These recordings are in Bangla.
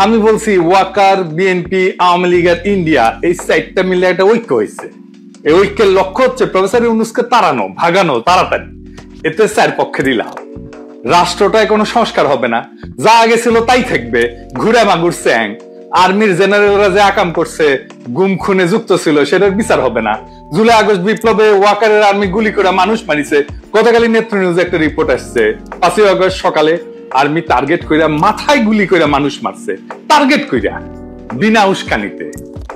আমি বলছি ওয়াকার, বিএনপি, আওয়ামী লীগ আর ইন্ডিয়া এই সাইডটা মিলে একটা ঐক্য হয়েছে। এই ঐক্যের লক্ষ্য হচ্ছে প্রফেসর ইউনূসকে তাড়ানো, ভাগানো, তাড়াতাড়ি। এতে চার পক্ষেরই লাভ। রাষ্ট্রটায় কোনো সংস্কার হবে না, যা আগে ছিল তাই থাকবে, ঘুরে মাগুর চ্যাং। আর্মির জেনারেলরা যে আকাম করছে, গুম খুনে যুক্ত ছিল, সেটার বিচার হবে না। জুলাই আগস্ট বিপ্লবে ওয়াকারের আর্মি গুলি করে মানুষ মারিছে। গতকালই নেত্র নিউজে একটা রিপোর্ট আসছে, 5ই আগস্ট সকালে আর্মি টার্গেট কইরা মাথায় গুলি কইরা মানুষ মারছে, টার্গেট কইরা, বিনা উস্কানিতে।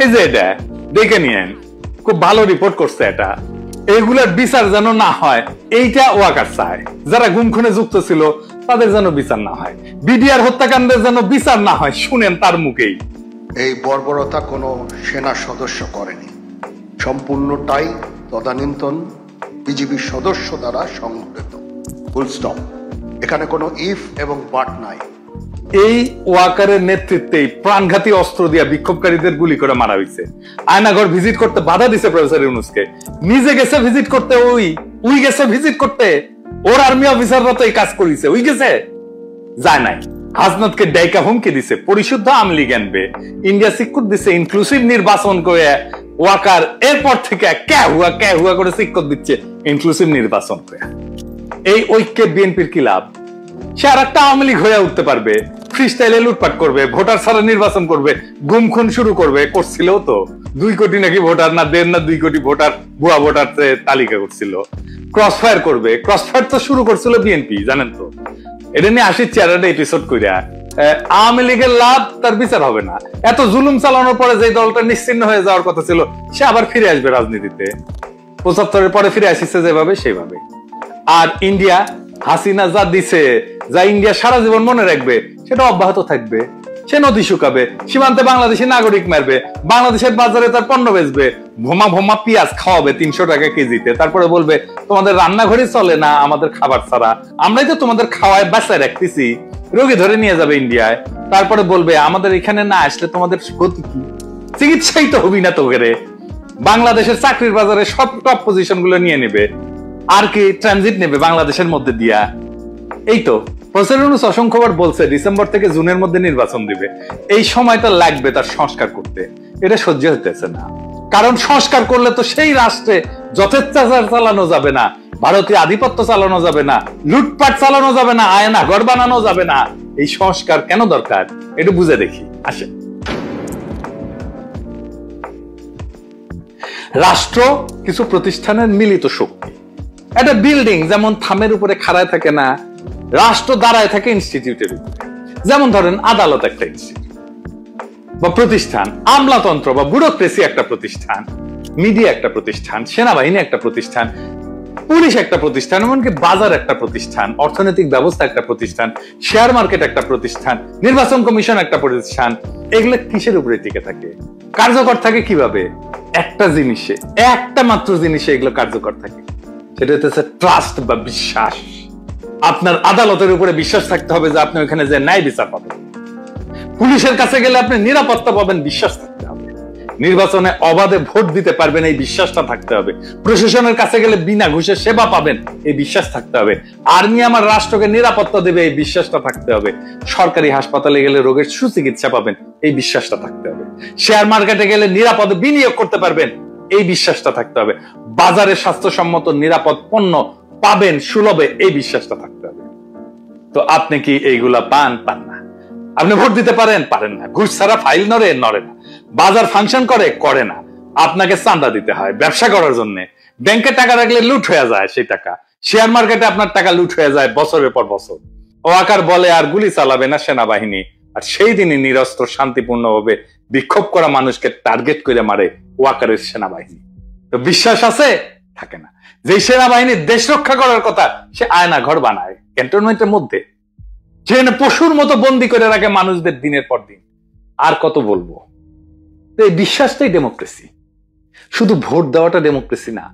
এই যে এটা দেখে নিয়েন, খুব ভালো রিপোর্ট করছে এটা। এগুলার বিচার যেন না হয়, এইটা ওয়াকার চায়। যারা গুম খুনে যুক্ত ছিল তাদের যেন বিচার না হয়, বিডিআর হত্যাকাণ্ডের যেন বিচার না হয়। শুনেন তার মুখেই। এই বর্বরতা কোনো সেনা সদস্য করেনি, সম্পূর্ণটাই তদানীন্তন বিজিবি সদস্য দ্বারা সংঘটিত। Full stop. এখানে কোনো ইফ এবং বাট নাই। এই ওয়াকারের নেতৃত্বেই প্রাণঘাতী অস্ত্র দিয়া বিক্ষোভকারীদের গুলি করে মারা হয়েছে। আয়নাঘর ভিজিট করতে বাধা দিছে প্রফেসর ইউনূসকে। নিজে গেছে ভিজিট করতে, ওই গেছে ভিজিট করতে। ওর আর্মি অফিসাররা তো এই কাজ করেছে, ওই গেছে, যায় নাই। হাসনাতকে ডাইকা হুমকি দিছে, পরিশুদ্ধ আওয়ামী লীগ আনবে। ইন্ডিয়া সিক্কুর দিছে ইনক্লুসিভ নির্বাচন করে। ওয়াকার এরপর থেকে কে হুয়া করে সিক্কুর দিচ্ছে ইনক্লুসিভ নির্বাচন করে। এই ঐক্যে বিএনপির কি লাভ? সে আর একটা আওয়ামী লীগ হয়ে উঠতে পারবে, ফ্রি স্টাইলে লুটপাট করবে, ভোটার ছাড়া নির্বাচন করবে, গুম খুন শুরু করবে। করছিল তো 2 কোটি নাকি ভোটার, না 1.5 না 2 কোটি ভোটার, ভুয়া ভোটার তালিকা করছিল। ক্রস ফায়ার করবে, ক্রস ফায়ার তো শুরু করছিল বিএনপি, জানেন তো। এটা নিয়ে আসি 4টা এপিসোড কইরা। আওয়ামী লীগের লাভ, তার বিচার হবে না। এত জুলুম চালানোর পরে যে দলটা নিশ্চিহ্ন হয়ে যাওয়ার কথা ছিল, সে আবার ফিরে আসবে রাজনীতিতে। 75-এর পরে ফিরে আসিছে যেভাবে, সেইভাবে। আর ইন্ডিয়া, হাসিনা যা দিছে, যা ইন্ডিয়া সারা জীবন মনে রাখবে, সেটা অব্যাহত থাকবে। সে নদী শুকাবে, সীমান্তে বাংলাদেশি নাগরিক মারবে, বাংলাদেশের বাজারে তার পণ্য বেচবে, ভোমা পেঁয়াজ খাওয়াবে 300 টাকা কেজিতে। তারপরে বলবে তোমাদের রান্নাঘরে চলে না আমাদের খাবার ছাড়া, আমরাই তো তোমাদের খাওয়ায় বাঁচায় রাখতেছি। রোগী ধরে নিয়ে যাবে ইন্ডিয়ায়। তারপরে বলবে আমাদের এখানে না আসলে তোমাদের গতি কি? চিকিৎসাই তো হবি না তোকে। বাংলাদেশের চাকরির বাজারে সব টপ পজিশন গুলো নিয়ে নেবে। আর কি ট্রানজিট নেবে বাংলাদেশের মধ্যে দিয়া। এই তো প্রফেসর ইউনূস অসংখ্যবার বলছে ডিসেম্বর থেকে জুনের মধ্যে নির্বাচন দিবে। এই সময়টা লাগবে তার সংস্কার করতে। এটা সহ্য হতেছে না, কারণ সংস্কার করলে তো সেই রাষ্ট্রে যথেচ্ছাচার চালানো যাবে না, ভারতীয় আধিপত্য চালানো যাবে না, লুটপাট চালানো যাবে না, আয়না ঘর বানানো যাবে না। এই সংস্কার কেন দরকার একটু বুঝে দেখি। আসে, রাষ্ট্র কিছু প্রতিষ্ঠানের মিলিত শক্তি। একটা বিল্ডিং যেমন থামের উপরে খাড়ায় থাকে না, রাষ্ট্র দাঁড়ায় থাকে ইনস্টিটিউটের উপরে। যেমন ধরেন আদালত একটা ইনস্টিটিউট বা প্রতিষ্ঠান, আমলাতন্ত্র বা ব্যুরোক্রেসি একটা প্রতিষ্ঠান, মিডিয়া একটা প্রতিষ্ঠান, সেনাবাহিনী একটা প্রতিষ্ঠান, পুলিশ একটা প্রতিষ্ঠান, এমনকি বাজার একটা প্রতিষ্ঠান, অর্থনৈতিক ব্যবস্থা একটা প্রতিষ্ঠান, শেয়ার মার্কেট একটা প্রতিষ্ঠান, নির্বাচন কমিশন একটা প্রতিষ্ঠান। এগুলো কিসের উপরে টিকে থাকে, কার্যকর থাকে কিভাবে? একটা জিনিসে, একটা মাত্র জিনিসে এগুলো কার্যকর থাকে, সেটা হচ্ছে ট্রাস্ট বা বিশ্বাস। আপনার আদালতের উপরে বিশ্বাস থাকতে হবে যে আপনি ওখানে যে ন্যায় বিচার পাবেন। পুলিশের কাছে গেলে আপনি নিরাপত্তা পাবেন, বিশ্বাস থাকতে হবে। নির্বাচনে অবাধে ভোট দিতে পারবেন, এই বিশ্বাসটা থাকতে হবে। প্রশাসনের কাছে গেলে বিনা ঘুষে সেবা পাবেন, এই বিশ্বাস থাকতে হবে। আর্মি আমার রাষ্ট্রকে নিরাপত্তা দেবে, এই বিশ্বাসটা থাকতে হবে। সরকারি হাসপাতালে গেলে রোগের সুচিকিৎসা পাবেন, এই বিশ্বাসটা থাকতে হবে। শেয়ার মার্কেটে গেলে নিরাপদে বিনিয়োগ করতে পারবেন, এই বিশ্বাসটা থাকতে হবে। বাজারে স্বাস্থ্যসম্মত নিরাপদ পণ্য পাবেন সুলভে, এই বিশ্বাসটা থাকতে হবে। তো আপনি কি এইগুলা পান না? আপনি ভোট দিতে পারেন না। ঘুষ ছাড়া ফাইল নড়ে না। বাজার ফাংশন করে না। আপনাকে চাঁদা দিতে হয় ব্যবসা করার জন্য। ব্যাংকে টাকা রাখলে লুট হয়ে যায় সেই টাকা। শেয়ার মার্কেটে আপনার টাকা লুট হয়ে যায় বছরের পর বছর। ওয়াকার বলে আর গুলি চালাবে না সেনাবাহিনী, আর সেই দিনই নিরস্ত্র শান্তিপূর্ণভাবে বিক্ষোভ করা মানুষকে টার্গেট করে মারে ওয়াকারের সেনাবাহিনী। তো বিশ্বাস আছে? থাকে না। যে সেনাবাহিনী দেশ রক্ষা করার কথা, সে আয়না ঘর বানায় ক্যান্টনমেন্টের মধ্যে, যেখানে পশুর মতো বন্দি করে রাখে মানুষদের দিনের পর দিন। আর কত বলবো? তো এই বিশ্বাসটাই ডেমোক্রেসি। শুধু ভোট দেওয়াটা ডেমোক্রেসি না,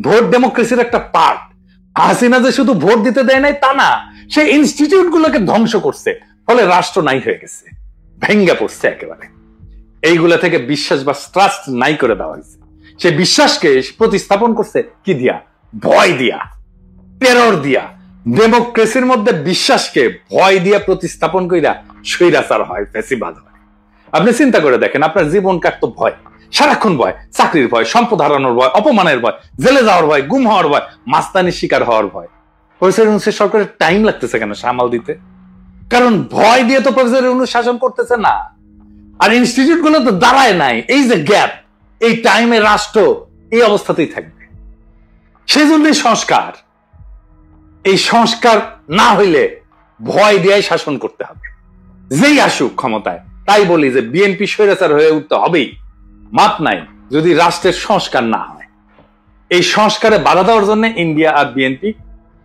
ভোট ডেমোক্রেসির একটা পার্ট। হাসিনা যে শুধু ভোট দিতে দেয় নাই তা না, সে ইনস্টিটিউট গুলোকে ধ্বংস করছে, ফলে রাষ্ট্র নাই হয়ে গেছে, ভেঙ্গে পড়ছে একেবারে। এইগুলা থেকে বিশ্বাস বা ট্রাস্ট নাই করে দেওয়া হয়েছে। সে বিশ্বাসকে প্রতিস্থাপন করছে কি দিয়া? ভয় দিয়া, টেরর দিয়া। ডেমোক্রেসির মধ্যে বিশ্বাসকে ভয় দিয়া প্রতিস্থাপন কইরা স্বৈরাচার হয়, ফ্যাসিবাদ হয়। আপনি চিন্তা করে দেখেন, আপনার জীবন কাটতো ভয়, সারাক্ষণ ভয়, চাকরির ভয়, সম্পদ হারানোর ভয়, অপমানের ভয়, জেলে যাওয়ার ভয়, গুম হওয়ার ভয়, মাস্তানির শিকার হওয়ার ভয়। প্রফেসর ইউনূসের সরকারের টাইম লাগতেছে কেন সামাল দিতে? কারণ ভয় দিয়ে তো প্রফেসর ইউনূস শাসন করতেছে না, আর ইনস্টিটিউট গুলো তো দাঁড়ায় নাই। এই যে গ্যাপ, এই টাইমে রাষ্ট্র এই অবস্থাতেই থাকবে। সেই জন্যই সংস্কার। এই সংস্কার না হইলে ভয় দিয়ে শাসন করতে হবে, যেই আসুক ক্ষমতায়। তাই বলি যে বিএনপি স্বৈরাচার হয়ে উঠতে হবেই, মাপ নাই যদি রাষ্ট্রের সংস্কার না হয়। এই সংস্কারে বাধা দেওয়ার জন্য ইন্ডিয়া আর বিএনপি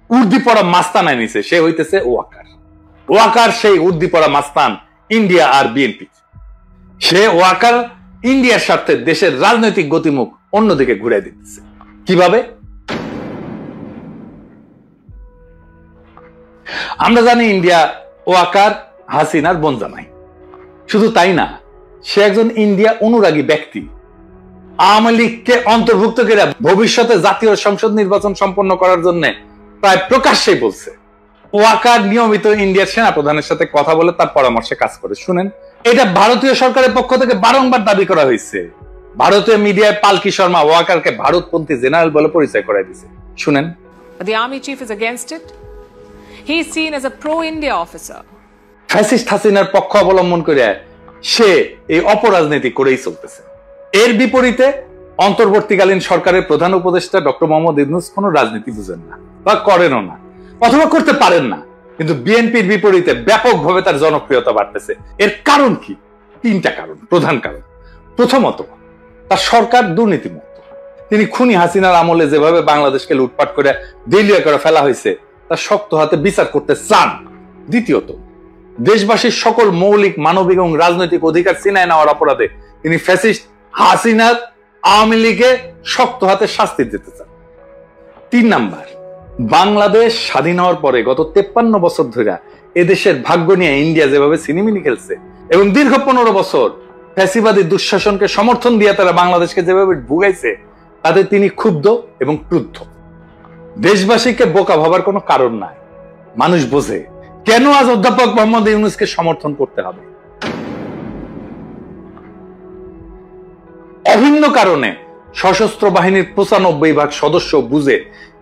উর্দি পড়া মাস্তান আনিছে, সে হইতেছে ওয়াকার। ওয়াকার সেই উর্দি পড়া মাস্তান ইন্ডিয়া আর বিএনপি। সে ওয়াকার ইন্ডিয়ার স্বার্থে দেশের রাজনৈতিক গতিমুখ অন্যদিকে ঘুরে দিতেছে। কিভাবে? আমরা জানি ইন্ডিয়া ওয়াকার হাসিনার বোনজামাই। শুধু তাই না, সে একজন ইন্ডিয়া অনুরাগী ব্যক্তি। আওয়ামী লীগকে অন্তর্ভুক্ত করে ভবিষ্যতে জাতীয় সংসদ নির্বাচন সম্পন্ন করার জন্য প্রায় প্রকাশ্যেই বলছে। ওয়াকার নিয়মিত ইন্ডিয়ার সেনা প্রধানের সাথে কথা বলে তার পরামর্শে কাজ করে। শুনেন, এটা ভারতীয় সরকারের পক্ষ থেকে বারংবার দাবি করা হয়েছে। ভারতীয় মিডিয়ায় পালকি শর্মা ওয়াকারকে ভারতপন্থী জেনারেল বলে পরিচয় করাই দিয়েছে। শুনেন, The army chief is against it. He is seen as a pro-India officer. Fascist হাসিনার পক্ষ অবলম্বন করে সে এই অপরাজনীতি করেই চলতেছে। এর বিপরীতে অন্তর্বর্তীকালীন সরকারের প্রধান উপদেষ্টা ডক্টর মোহাম্মদ ইউনূস কোনো রাজনীতি বুঝেন না বা করেনও না, অথবা করতে পারেন না। কিন্তু বিএনপির বিপরীতে ব্যাপকভাবে তার জনপ্রিয়তা বাড়তেছে। এর কারণ কি? তিনটা কারণ, প্রধান কারণ। প্রথমত, তার সরকার দুর্নীতিমুক্ত। তিনি খুনি হাসিনার আমলে যেভাবে বাংলাদেশকে লুটপাট করে দেউলিয়া করে ফেলা হয়েছে, তার শক্ত হাতে বিচার করতে চান। দ্বিতীয়ত, দেশবাসীর সকল মৌলিক মানবিক এবং রাজনৈতিক অধিকার ছিনায় নেওয়ার অপরাধে তিনি ফ্যাসিস্ট হাসিনার আওয়ামী লীগে শক্ত হাতে শাস্তি দিতে চান। 3 নাম্বার, বাংলাদেশ স্বাধীন হওয়ার পরে গত 53 বছর ধরে এদেশের ভাগ্য নিয়ে ইন্ডিয়া যেভাবে সিনেমিনি খেলছে এবং দীর্ঘ 15 বছর ফ্যাসিবাদী দুঃশাসনকে সমর্থন দিয়ে তারা বাংলাদেশকে যেভাবে ভুগাইছে, তাতে তিনি ক্ষুব্ধ এবং ক্রুদ্ধ। দেশবাসীকে বোকা ভাবার কোনো কারণ নাই। মানুষ বোঝে কেন আজ অধ্যাপক মোহাম্মদ ইউনূসকে সমর্থন করতে হবে। অভিন্ন কারণে সশস্ত্র বাহিনীর 95% সদস্য বুঝে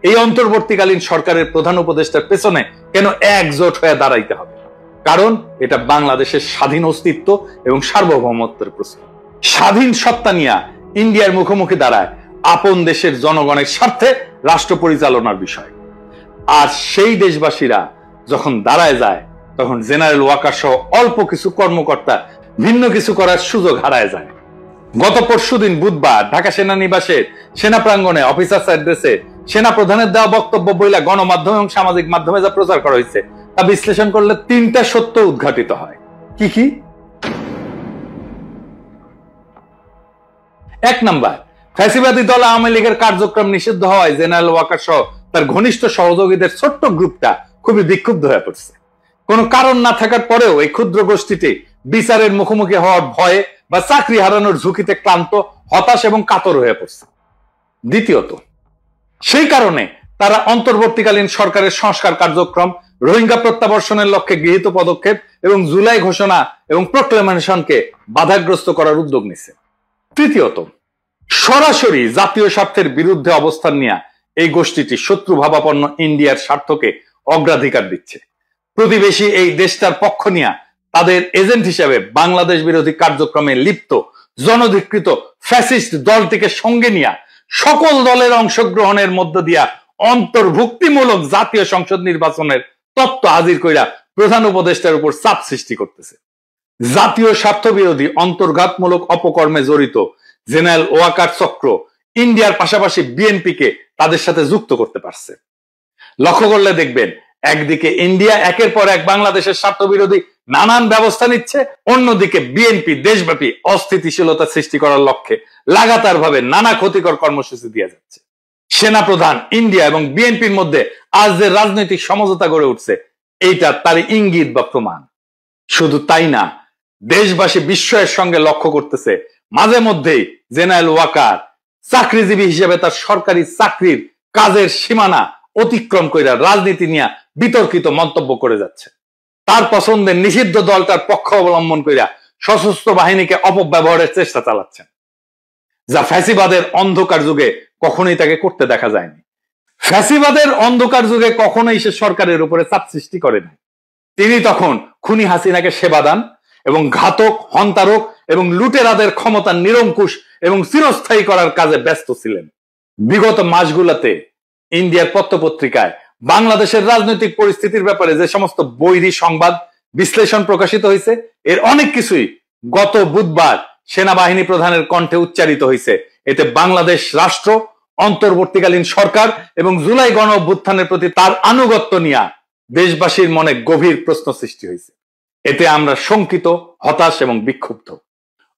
এই অন্তর্বর্তীকালীন সরকারের প্রধান উপদেষ্টার পেছনে কেন একজোট হয়ে দাঁড়াইতে হবে। কারণ এটা বাংলাদেশের স্বাধীন অস্তিত্ব এবং সার্বভৌমত্বের প্রশ্ন। স্বাধীন সত্তা নিয়ে ইন্ডিয়ার মুখোমুখি দাঁড়ায় আপন দেশের জনগণের স্বার্থে রাষ্ট্র পরিচালনার বিষয়। আর সেই দেশবাসীরা যখন দাঁড়ায় যায়, তখন জেনারেল ওয়াকার সহ অল্প কিছু কর্মকর্তা ভিন্ন কিছু করার সুযোগ হারায় যায়। গত পরশুদিন বুধবার ঢাকা সেনানিবাসের সেনা প্রাঙ্গণে অফিসার্স অ্যাড্রেসে সেনা প্রধানের দেওয়া বক্তব্য বইলা গণমাধ্যম এবং সামাজিক মাধ্যমে যা প্রচার করা হয়েছে, তা বিশ্লেষণ করলে 3টা সত্য উদ্ঘাটিত হয়। কি কি? 1 নাম্বার, ফ্যাসিবাদী দল আওয়ামী লীগের কার্যক্রম নিষিদ্ধ হওয়ায় জেনারেল ওয়াকার সহ তার ঘনিষ্ঠ সহযোগীদের ছোট্ট গ্রুপটা খুবই বিক্ষুব্ধ হয়ে পড়ছে। কোনো কারণ না থাকার পরেও এই ক্ষুদ্র গোষ্ঠীটি বিচারের মুখোমুখি হওয়ার ভয়ে বা চাকরি হারানোর ঝুঁকিতে ক্লান্ত, হতাশ এবং কাতর হয়ে পড়ছে। দ্বিতীয়ত, সেই কারণে তারা অন্তর্বর্তীকালীন সরকারের সংস্কার কার্যক্রম, রোহিঙ্গা প্রত্যাবর্ষণের লক্ষ্যে গৃহীত পদক্ষেপ এবং জুলাই ঘোষণা এবং প্রক্লেমেশনকে বাধাগ্রস্ত করার উদ্যোগ নিচ্ছে। তৃতীয়ত, সরাসরি জাতীয় স্বার্থের বিরুদ্ধে অবস্থান নিয়ে এই গোষ্ঠীটি শত্রু ভাবাপন্ন ইন্ডিয়ার স্বার্থকে অগ্রাধিকার দিচ্ছে। প্রতিবেশী এই দেশটার পক্ষ নিয়ে তাদের এজেন্ট হিসেবে বাংলাদেশ বিরোধী কার্যক্রমে লিপ্ত জনধিকৃত ফ্যাসিস্ট দলটিকে সঙ্গে নিয়ে সকল দলের অংশগ্রহণের মধ্য দিয়া অন্তর্ভুক্তিমূলক জাতীয় সংসদ নির্বাচনের তত্ত্ব হাজির কইরা প্রধান উপদেষ্টার উপর চাপ সৃষ্টি করতেছে। জাতীয় স্বার্থ বিরোধী অন্তর্ঘাতমূলক অপকর্মে জড়িত জেনারেল ওয়াকার চক্র ইন্ডিয়ার পাশাপাশি বিএনপিকে তাদের সাথে যুক্ত করতে পারছে। লক্ষ্য করলে দেখবেন, একদিকে ইন্ডিয়া একের পর এক বাংলাদেশের স্বার্থ বিরোধী নানান ব্যবস্থা নিচ্ছে, অন্যদিকে বিএনপি দেশব্যাপী অস্থিতিশীলতা সৃষ্টি করার লক্ষ্যে লাগাতার ভাবে নানা ক্ষতিকর কর্মসূচি দিয়ে যাচ্ছে। সেনাপ্রধান, ইন্ডিয়া এবং বিএনপির মধ্যে আজ যে রাজনৈতিক সমঝোতা গড়ে উঠছে, এইটা তার ইঙ্গিত বা প্রমাণ। শুধু তাই না, দেশবাসী বিস্ময়ের সঙ্গে লক্ষ্য করতেছে মাঝে মধ্যেই জেনারেল ওয়াকার চাকরিজীবী হিসেবে তার সরকারি চাকরির কাজের সীমানা অতিক্রম করে রাজনীতি নিয়ে বিতর্কিত মন্তব্য করে যাচ্ছে। তার পছন্দের নিষিদ্ধ দলটার পক্ষ অবলম্বন করে সশস্ত্র বাহিনীকে অপব্যবহারের চেষ্টা চালাচ্ছেন, যা ফ্যাসিবাদের অন্ধকার যুগে কখনোই তাকে করতে দেখা যায়নি। ফ্যাসিবাদের অন্ধকার যুগে কখনোই সে সরকারের উপরে চাপ সৃষ্টি করে নাই। তিনি তখন খুনি হাসিনাকে সেবা দান এবং ঘাতক, হন্তারক এবং লুটেরাদের ক্ষমতা নিরঙ্কুশ এবং চিরস্থায়ী করার কাজে ব্যস্ত ছিলেন। বিগত মাসগুলোতে ইন্ডিয়ার পত্রপত্রিকায় বাংলাদেশের রাজনৈতিক পরিস্থিতির ব্যাপারে যে সমস্ত বৈরী সংবাদ বিশ্লেষণ প্রকাশিত হয়েছে, এর অনেক কিছুই গত বুধবার সেনাবাহিনী প্রধানের কণ্ঠে উচ্চারিত হয়েছে। এতে বাংলাদেশ রাষ্ট্র, অন্তর্বর্তীকালীন সরকার এবং জুলাই গণ অভ্যুত্থানের প্রতি তার আনুগত্য নিয়ে দেশবাসীর মনে গভীর প্রশ্ন সৃষ্টি হয়েছে। এতে আমরা শঙ্কিত, হতাশ এবং বিক্ষুব্ধ।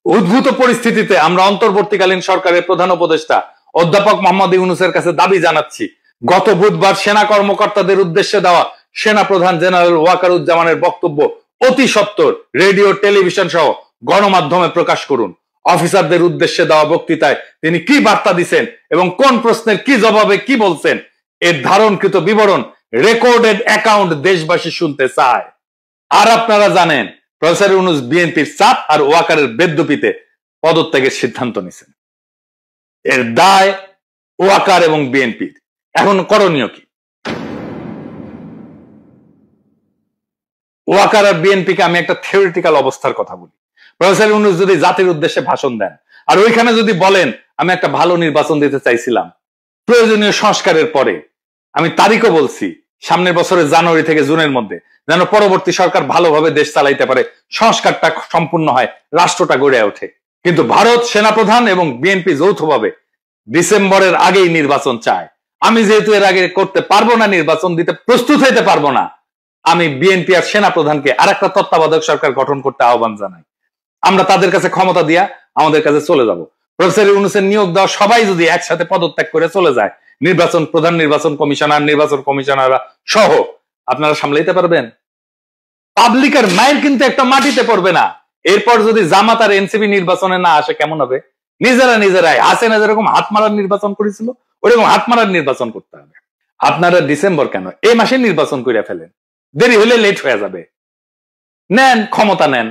উদ্ভূত পরিস্থিতিতে আমরা অন্তর্বর্তীকালীন সরকারের প্রধান উপদেষ্টা অধ্যাপক মোহাম্মদ ইউনূসের কাছে দাবি জানাচ্ছি, গত বুধবার সেনা কর্মকর্তাদের উদ্দেশ্যে দেওয়া সেনা প্রধান জেনারেল ওয়াকারুজ্জামানের বক্তব্য অতি সত্বর রেডিও, টেলিভিশন সহ গণমাধ্যমে প্রকাশ করুন। অফিসারদের উদ্দেশ্যে দেওয়া বক্তৃতায় তিনি কি বার্তা দিচ্ছেন এবং কোন প্রশ্নের কি জবাবে কি বলছেন, এর ধারণকৃত বিবরণ, রেকর্ডেড অ্যাকাউন্ট দেশবাসী শুনতে চায়। আর আপনারা জানেন প্রফেসর ইউনূস বিএনপির চাপ আর ওয়াকারের বেদ্যুপিতে পদত্যাগের সিদ্ধান্ত নিয়েছেন। এর দায় ওয়াকার এবং বিএনপির। এখন করণীয় কি? ওয়াকার আর বিএনপিকে আমি একটা থিওরিটিক্যাল অবস্থার কথা বলি। প্রফেসর ইউনূস যদি জাতির উদ্দেশ্যে ভাষণ দেন আর ওইখানে যদি বলেন আমি একটা ভালো নির্বাচন দিতে চাইছিলাম প্রয়োজনীয় সংস্কারের পরে, আমি তারিখও বলছি সামনের বছরের জানুয়ারি থেকে জুনের মধ্যে, যেন পরবর্তী সরকার ভালোভাবে দেশ চালাইতে পারে, সংস্কারটা সম্পূর্ণ হয়, রাষ্ট্রটা গড়ে ওঠে। কিন্তু ভারত সেনাপ্রধান এবং বিএনপি যৌথভাবে ডিসেম্বরের আগেই নির্বাচন চায়। আমি যেহেতু এর আগে করতে পারবো না, নির্বাচন দিতে প্রস্তুত হইতে পারবো না, আমি বিএনপি আর সেনাপ্রধানকে আরেকটা তত্ত্বাবধায়ক সরকার গঠন করতে আহ্বান জানাই। আমরা তাদের কাছে ক্ষমতা দিয়া আমাদের কাছে চলে যাব। প্রফেসর ইউনূসের নিয়োগ দেওয়া সবাই যদি একসাথে পদত্যাগ করে চলে যায়, নির্বাচন প্রধান, নির্বাচন কমিশনার, নির্বাচন কমিশনাররা সহ, আপনারা সামলাইতে পারবেন? পাবলিকের মায়ের কিন্তু একটা মাটিতে পড়বে না। এরপর যদি জামাত আর এনসিপি নির্বাচনে না আসে কেমন হবে? নিজেরাই হাসিনা যেরকম হাত মারার নির্বাচন করেছিল ওরকম হাত মারার নির্বাচন করতে হবে। আপনারা ডিসেম্বর কেন, এই মাসে নির্বাচন করে ফেলেন, দেরি হলে লেট হয়ে যাবে। নেন ক্ষমতা, নেন,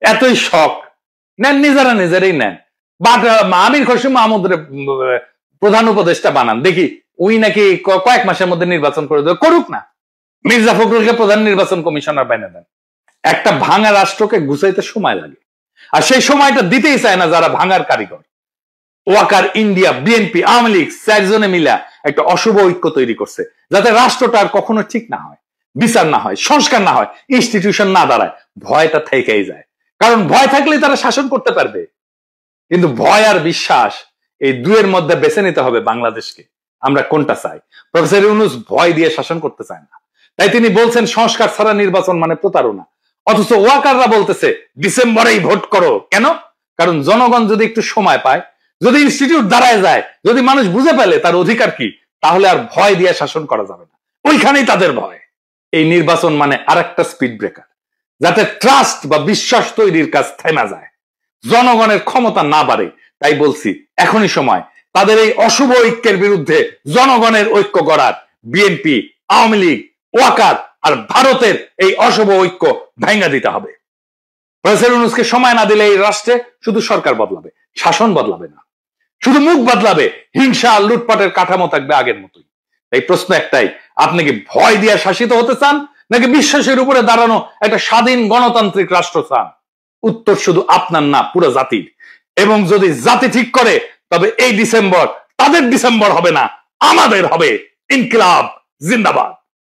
এতই শখ নেন, নিজেরাই নেন। আমির খসরু মাহমুদের প্রধান উপদেষ্টা বানান, দেখি ওই নাকি কয়েক মাসের মধ্যে নির্বাচন করে দেবে, করুক না। মির্জা ফখরুলকে প্রধান নির্বাচন কমিশনার বানিয়ে দেন। একটা ভাঙা রাষ্ট্রকে গুছাইতে সময় লাগে, আর সেই সময়টা দিতেই চায় না যারা ভাঙার কারিগর। ওয়াকার, ইন্ডিয়া, বিএনপি, আওয়ামী লীগ চারজনে মিলা একটা অশুভ ঐক্য তৈরি করছে, যাতে রাষ্ট্রটা আর কখনো ঠিক না হয়, বিচার না হয়, সংস্কার না হয়, ইনস্টিটিউশন না দাঁড়ায়। ভয়টা থেকেই যায়, কারণ ভয় থাকলেই তারা শাসন করতে পারবে। কিন্তু ভয় আর বিশ্বাস, এই দুয়ের মধ্যে বেছে নিতে হবে বাংলাদেশকে, আমরা কোনটা চাই। প্রফেসর ইউনূস ভয় দিয়ে শাসন করতে চায় না, তাই তিনি বলছেন সংস্কার ছাড়া নির্বাচন মানে প্রতারণা। অথচ ওয়াকাররা বলতেছে ডিসেম্বরেই ভোট করো। কেন? কারণ জনগণ যদি একটু সময় পায়, যদি ইনস্টিটিউট দাঁড়ায় যায়, যদি মানুষ বুঝে পেলে তার অধিকার কি, তাহলে আর ভয় দিয়ে শাসন করা যাবে না। ওইখানেই তাদের ভয়। এই নির্বাচন মানে আরেকটা স্পিড ব্রেকার, যাতে ট্রাস্ট বা বিশ্বাস তৈরির কাজ থেমে যায়, জনগণের ক্ষমতা না বাড়ে। তাই বলছি এখনই সময় তাদের এই অশুভ ঐক্যের বিরুদ্ধে জনগণের ঐক্য গড়ার। বিএনপি, আওয়ামী লীগ, ওয়াকার আর ভারতের এই অশুভ ঐক্য ভেঙে দিতে হবে। প্রফেসর ইউনূসকে সময় না দিলে এই রাষ্ট্রে শুধু সরকার বদলাবে, শাসন বদলাবে না, শুধু মুখ বদলাবে, হিংসা আর লুটপাটের কাঠামো থাকবে আগের মতোই। এই প্রশ্ন একটাই, আপনি কি ভয় দিয়ে শাসিত হতে চান নাকি বিশ্বাসের উপরে দাঁড়ানো একটা স্বাধীন গণতান্ত্রিক রাষ্ট্র চান? উত্তর শুধু আপনার না, পুরো জাতির। এবং যদি জাতি ঠিক করে, তবে এই ডিসেম্বর তাদের ডিসেম্বর হবে না, আমাদের হবে। ইনকিলাব জিন্দাবাদ।